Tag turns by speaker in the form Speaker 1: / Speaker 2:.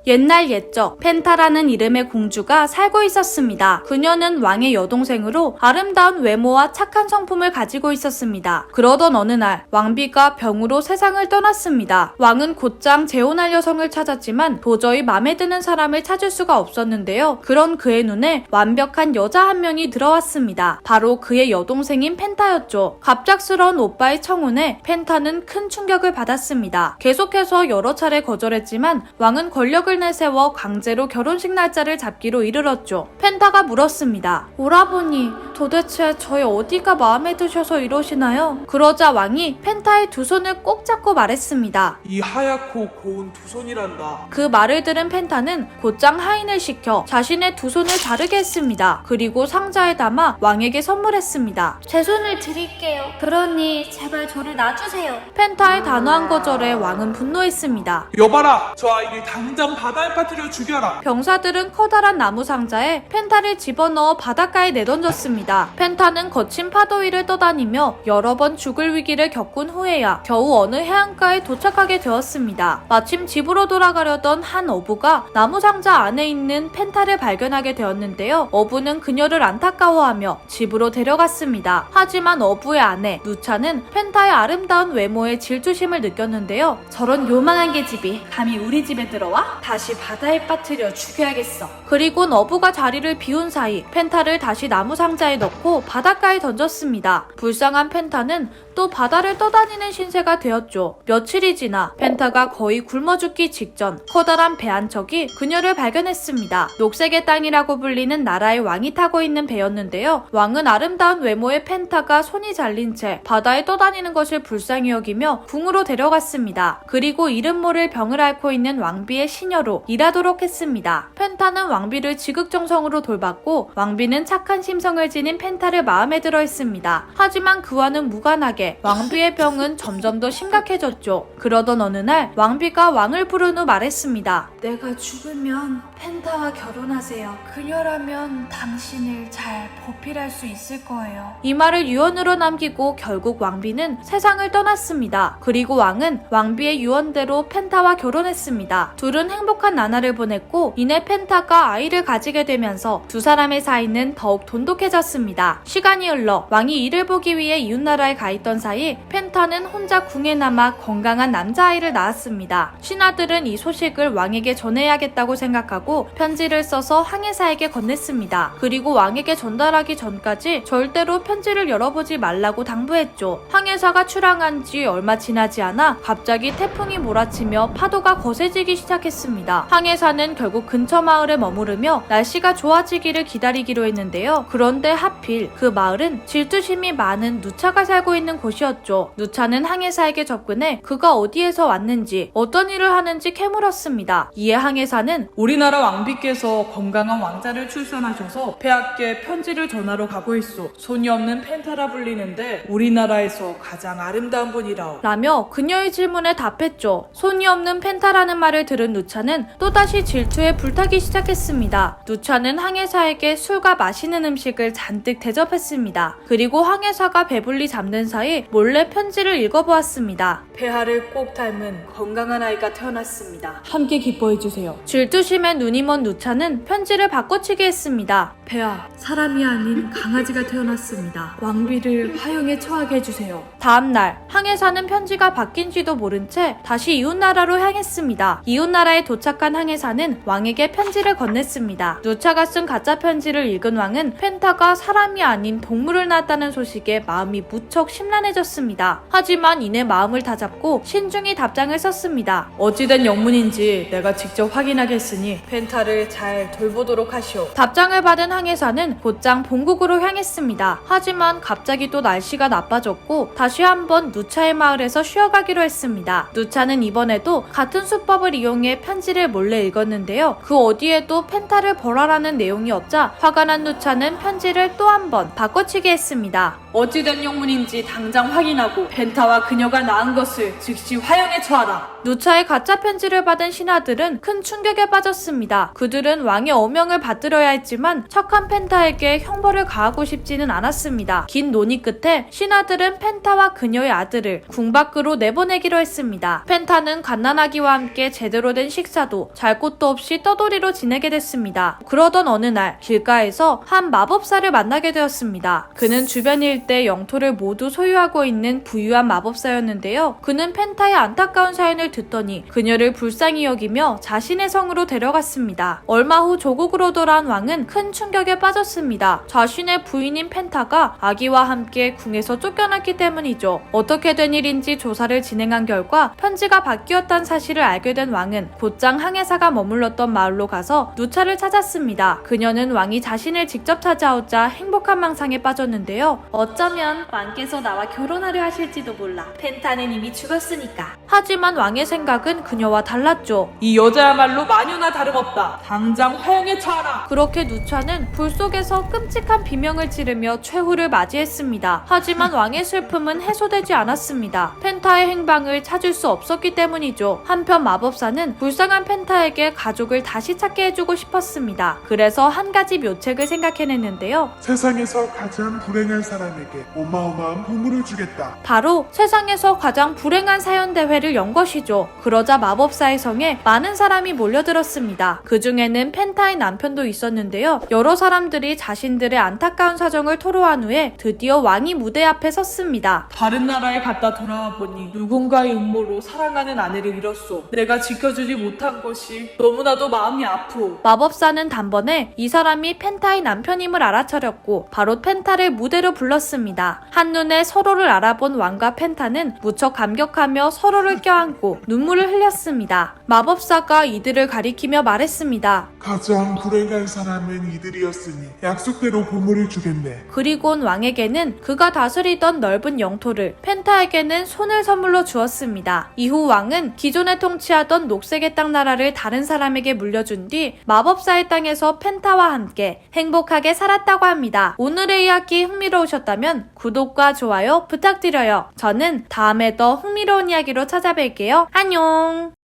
Speaker 1: 옛날 옛적 펜타라는 이름의 공주가 살고 있었습니다. 그녀는 왕의 여동생으로 아름다운 외모와 착한 성품을 가지고 있었습니다. 그러던 어느 날 왕비가 병으로 세상을 떠났습니다. 왕은 곧장 재혼할 여성을 찾았지만 도저히 마음에 드는 사람을 찾을 수가 없었는데요. 그런 그의 눈에 완벽한 여자 한 명이 들어왔습니다. 바로 그의 여동생인 펜타였죠. 갑작스러운 오빠의 청혼에 펜타는 큰 충격을 받았습니다. 계속해서 여러 차례 거절했지만 왕은 권력을 내세워 강제로 결혼식 날짜를 잡기로 이르렀죠. 펜타가 물었습니다. 오라버니, 도대체 저의 어디가 마음에 드셔서 이러시나요? 그러자 왕이 펜타의 두 손을 꼭 잡고 말했습니다.
Speaker 2: 이 하얗고 고운 두 손이란다.
Speaker 1: 그 말을 들은 펜타는 곧장 하인을 시켜 자신의 두 손을 자르게 했습니다. 그리고 상자에 담아 왕에게 선물했습니다.
Speaker 3: 제 손을 드릴게요. 그러니 제발 저를 놔주세요.
Speaker 1: 펜타의 단호한 거절에 왕은 분노했습니다.
Speaker 2: 여봐라, 저 아이를 당장 바다에 빠뜨려 죽여라.
Speaker 1: 병사들은 커다란 나무 상자에 펜타를 집어넣어 바닷가에 내던졌습니다. 펜타는 거친 파도 위를 떠다니며 여러 번 죽을 위기를 겪은 후에야 겨우 어느 해안가에 도착하게 되었습니다. 마침 집으로 돌아가려던 한 어부가 나무 상자 안에 있는 펜타를 발견하게 되었는데요. 어부는 그녀를 안타까워하며 집으로 데려갔습니다. 하지만 어부의 아내 누차는 펜타의 아름다운 외모에 질투심을 느꼈는데요. 저런 요망한 계집이 감히 우리 집에 들어와? 다시 바다에 빠뜨려 죽여야겠어. 그리고 어부가 자리를 비운 사이 펜타를 다시 나무 상자에 넣고 바닷가에 던졌습니다. 불쌍한 펜타는 또 바다를 떠다니는 신세가 되었죠. 며칠이 지나 펜타가 거의 굶어 죽기 직전 커다란 배 한 척이 그녀를 발견했습니다. 녹색의 땅이라고 불리는 나라의 왕이 타고 있는 배였는데요. 왕은 아름다운 외모의 펜타가 손이 잘린 채 바다에 떠다니는 것을 불쌍히 여기며 궁으로 데려갔습니다. 그리고 이름 모를 병을 앓고 있는 왕비의 시녀로 일하도록 했습니다. 펜타는 왕비를 지극정성으로 돌봤고 왕비는 착한 심성을 지닌 펜타를 마음에 들어 했습니다. 하지만 그와는 무관하게 왕비의 병은 점점 더 심각해졌죠. 그러던 어느 날 왕비가 왕을 부른 후 말했습니다. 내가 죽으면 펜타와 결혼하세요. 그녀라면 당신을 잘 보필할 수 있을 거예요. 이 말을 유언으로 남기고 결국 왕비는 세상을 떠났습니다. 그리고 왕은 왕비의 유언대로 펜타와 결혼했습니다. 둘은 행복한 나날을 보냈고 이내 펜타가 아이를 가지게 되면서 두 사람의 사이는 더욱 돈독해졌습니다. 시간이 흘러 왕이 이를 보기 위해 이웃나라에 가 있던 사이 펜타는 혼자 궁에 남아 건강한 남자아이를 낳았습니다. 신하들은 이 소식을 왕에게 전해야겠다고 생각하고 편지를 써서 항해사에게 건넸습니다. 그리고 왕에게 전달하기 전까지 절대로 편지를 열어보지 말라고 당부했죠. 항해사가 출항한 지 얼마 지나지 않아 갑자기 태풍이 몰아치며 파도가 거세지기 시작했습니다. 항해사는 결국 근처 마을에 머무르며 날씨가 좋아지기를 기다리기로 했는데요. 그런데 하필 그 마을은 질투심이 많은 누차가 살고 있는 곳이었죠. 누차는 항해사에게 접근해 그가 어디에서 왔는지 어떤 일을 하는지 캐물었습니다. 이에 항해사는
Speaker 2: 우리나라 왕비께서 건강한 왕자를 출산하셔서 폐하께 편지를 전하러 가고 있소. 손이 없는 펜타라 불리는데 우리나라에서 가장 아름다운 분이라오.
Speaker 1: 라며 그녀의 질문에 답했죠. 손이 없는 펜타라는 말을 들은 누차는 또다시 질투에 불타기 시작했습니다. 누차는 항해사에게 술과 맛있는 음식을 잔뜩 대접했습니다. 그리고 항해사가 배불리 잠든 사이 몰래 편지를 읽어보았습니다. 폐하를 꼭 닮은 건강한 아이가 태어났습니다. 함께 기뻐해주세요. 질투심에 눈이 먼 누차는 편지를 바꿔치기 했습니다. 폐하, 사람이 아닌 강아지가 태어났습니다. 왕비를 화형에 처하게 해주세요. 다음날 항해사는 편지가 바뀐지도 모른 채 다시 이웃나라로 향했습니다. 이웃나라에 도착한 항해사는 왕에게 편지를 건넸습니다. 누차가 쓴 가짜 편지를 읽은 왕은 펜타가 사람이 아닌 동물을 낳았다는 소식에 마음이 무척 심란해졌습니다. 하지만 이내 마음을 다잡고 신중히 답장을 썼습니다. 어찌된 영문인지 내가 직접 확인하겠으니 펜타를 잘 돌보도록 하시오. 답장을 받은 항해사는 곧장 본국으로 향했습니다. 하지만 갑자기 또 날씨가 나빠졌고 다시 한번 누차의 마을에서 쉬어가기로 했습니다. 누차는 이번에도 같은 수법을 이용해 편지를 몰래 읽었는데요. 그 어디에도 펜타를 벌하라는 내용이 없자 화가 난 누차는 편지를 또 한 번 바꿔치기 했습니다.
Speaker 2: 어찌된 영문인지 당장 확인하고 펜타와 그녀가 낳은 것을 즉시 화형에 처하라.
Speaker 1: 누차의 가짜 편지를 받은 신하들은 큰 충격에 빠졌습니다. 그들은 왕의 어명을 받들어야 했지만 착한 펜타에게 형벌을 가하고 싶지는 않았습니다. 긴 논의 끝에 신하들은 펜타와 그녀의 아들을 궁 밖으로 내보내기로 했습니다. 펜타는 갓난아기와 함께 제대로 된 식사도 잘 곳도 없이 떠돌이로 지내게 됐습니다. 그러던 어느 날 길가에서 한 마법사를 만나게 되었습니다. 그는 주변 일대 영토를 모두 소유하고 있는 부유한 마법사였는데요. 그는 펜타의 안타까운 사연을 듣더니 그녀를 불쌍히 여기며 자신의 성으로 데려갔습니다. 얼마 후 조국으로 돌아온 왕은 큰 충격에 빠졌습니다. 자신의 부인인 펜타가 아기와 함께 궁에서 쫓겨났기 때문이죠. 어떻게 된 일인지 조사를 진행한 결과 편지가 바뀌었다는 사실을 알게 된 왕은 곧장 항해사가 머물렀던 마을로 가서 누차를 찾았습니다. 그녀는 왕이 자신을 직접 찾아오자 행복한 망상에 빠졌는데요. 어쩌면 왕께서 나와 결혼하려 하실지도 몰라. 펜타는 이미 죽었으니까. 하지만 왕의 생각은 그녀와 달랐죠.
Speaker 2: 이 여자야말로 마녀나 다름없다. 당장 화형에 처하라.
Speaker 1: 그렇게 누차는 불 속에서 끔찍한 비명을 지르며 최후를 맞이했습니다. 하지만 왕의 슬픔은 해소되지 않았습니다. 펜타의 행방을 찾을 수 없었기 때문이죠. 한편 마법사는 불쌍한 펜타에게 가족을 다시 찾게 해주고 싶었습니다. 그래서 한 가지 묘책을 생각해냈는데요.
Speaker 4: 세상에서 가장 불행한 사람에게 어마어마한 보물을 주겠다.
Speaker 1: 바로 세상에서 가장 불행한 사연 대회를 연 것이죠. 그러자 마법사의 성에 많은 사람이 몰려들었습니다. 그 중에는 펜타의 남편도 있었는데요. 여러 사람들이 자신들의 안타까운 사정을 토로한 후에 드디어 왕이 무대 앞에 섰습니다.
Speaker 2: 다른 나라에 갔다 돌아와 보니 누군가의 음모로 사랑하는 아내를 잃었소. 내가 지켜주지 못한 것이 너무나도 마음이 아프오.
Speaker 1: 마법사는 단번에 이 사람이 펜타의 남편임을 알아차렸고 바로 펜타를 무대로 불렀습니다. 한눈에 서로를 알아본 왕과 펜타는 무척 감격하며 서로를 껴안고 눈물을 흘렸습니다. 마법사가 이들을 가리키며 말했습니다.
Speaker 4: 가장 불행한 사람은 이들이었으니 약속대로 보물을 주겠네.
Speaker 1: 그리곤 왕에게는 그가 다스리던 넓은 영토를, 펜타에게는 손을 선물로 주었습니다. 이후 왕은 기존에 통치하던 녹색의 땅 나라를 다른 사람에게 물려준 뒤 마법사의 땅에서 펜타와 함께 행복하게 살았다고 합니다. 오늘의 이야기 흥미로우셨다면 구독과 좋아요 부탁드려요. 저는 다음에 더 흥미로운 이야기로 찾아뵐게요. 안녕!